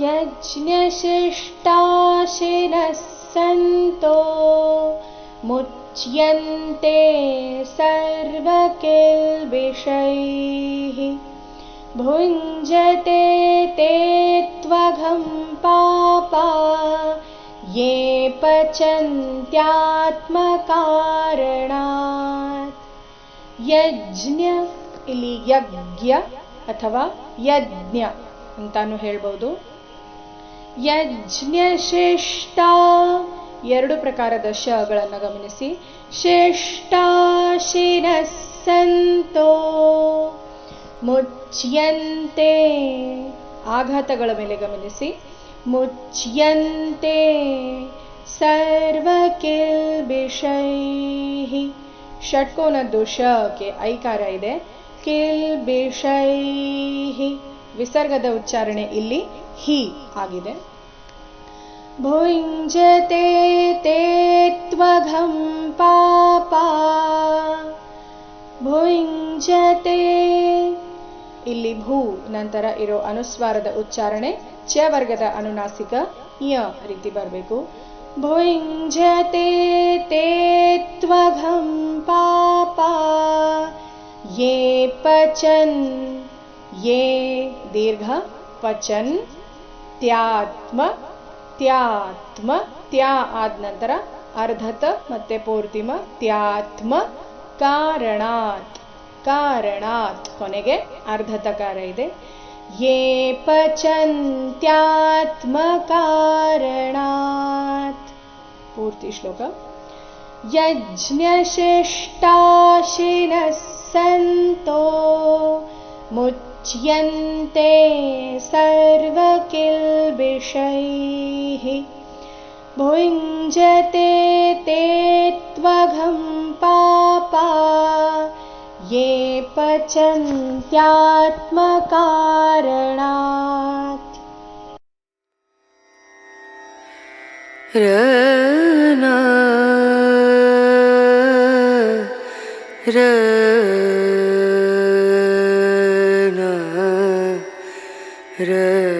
यज्ञशिष्टाशिनः सन्तो मुच्यन्ते सर्वकिल्बिषैः भुञ्जते ते त्वघं पापा ये पचन्त्यात्मकारणात्. ಯಜ್ಞ ಇಲ್ಲಿ ಯಜ್ಞ ಅಥವಾ ಯಜ್ಞ ಅಂತಾನು ಹೇಳ್ಬೋದು. ಯಜ್ಞಶಿಷ್ಟ ಎರಡು ಪ್ರಕಾರದ ಶಗಳನ್ನು ಗಮನಿಸಿ. ಶಿಷ್ಟಾಶಿರಸ್ಸಂತೋ ಮುಚ್ಯಂತೆ ಆಘಾತಗಳ ಮೇಲೆ ಗಮನಿಸಿ. ಮುಚ್ಯಂತೆ ಸರ್ವಕಿಲ್ಬಿಷೈಃ ಷಟ್ಕೋನದ್ದು ಶಕ್ಕೆ ಐಕಾರ ಇದೆ. ಕಿಲ್ಬಿಷೈಃ ವಿಸರ್ಗದ ಉಚ್ಚಾರಣೆ ಇಲ್ಲಿ ಹಿ ಆಗಿದೆ. ಭುಂಜತೆ ತೇ ತ್ವಘಂ ಪಾಪಾ ಭುಂಜತೆ ಇಲ್ಲಿ ಭೂ ನಂತರ ಇರೋ ಅನುಸ್ವಾರದ ಉಚ್ಚಾರಣೆ ಚ ವರ್ಗದ ಅನುನಾಸಿಕ ಯ ರೀತಿ ಬರಬೇಕು. ಭುಂಜತೆ ತೇ ತ್ವಘಂ ಪಾಪಾ ಯೇ ಪಚನ್ ಯೇ ದೀರ್ಘ ಪಚನ್ ತ್ಯಾತ್ಮ ತ್ಯಾತ್ಮ ತ್ಯಾ ಆದ ನಂತರ ಅರ್ಧತ ಮತ್ತೆ ಪೂರ್ತಿಮ ತ್ಯಾತ್ಮ ಕಾರಣಾತ್ ಕಾರಣಾತ್ ಕೊನೆಗೆ ಅರ್ಧತಕಾರ ಇದೆ. ಯೇ ಪಚಂತ್ಯಾತ್ಮ ಕಾರಣಾತ್ ಪೂರ್ತಿ ಶ್ಲೋಕ. ಯಜ್ಞಶಿಷ್ಟಾಶಿನಃ ಸಂತೋ ಮುಚ್ಯಂತೆ ಸರ್ವಕಿಲ್ಬಿಷೈಃ ಭುಂಜತೆ ತೇ ತ್ವಘಂ ಪಾಪಾ ಯೇ ಪಚಂತ್ಯಾತ್ಮಕಾರಣಾತ್. ರನ ರನ ರ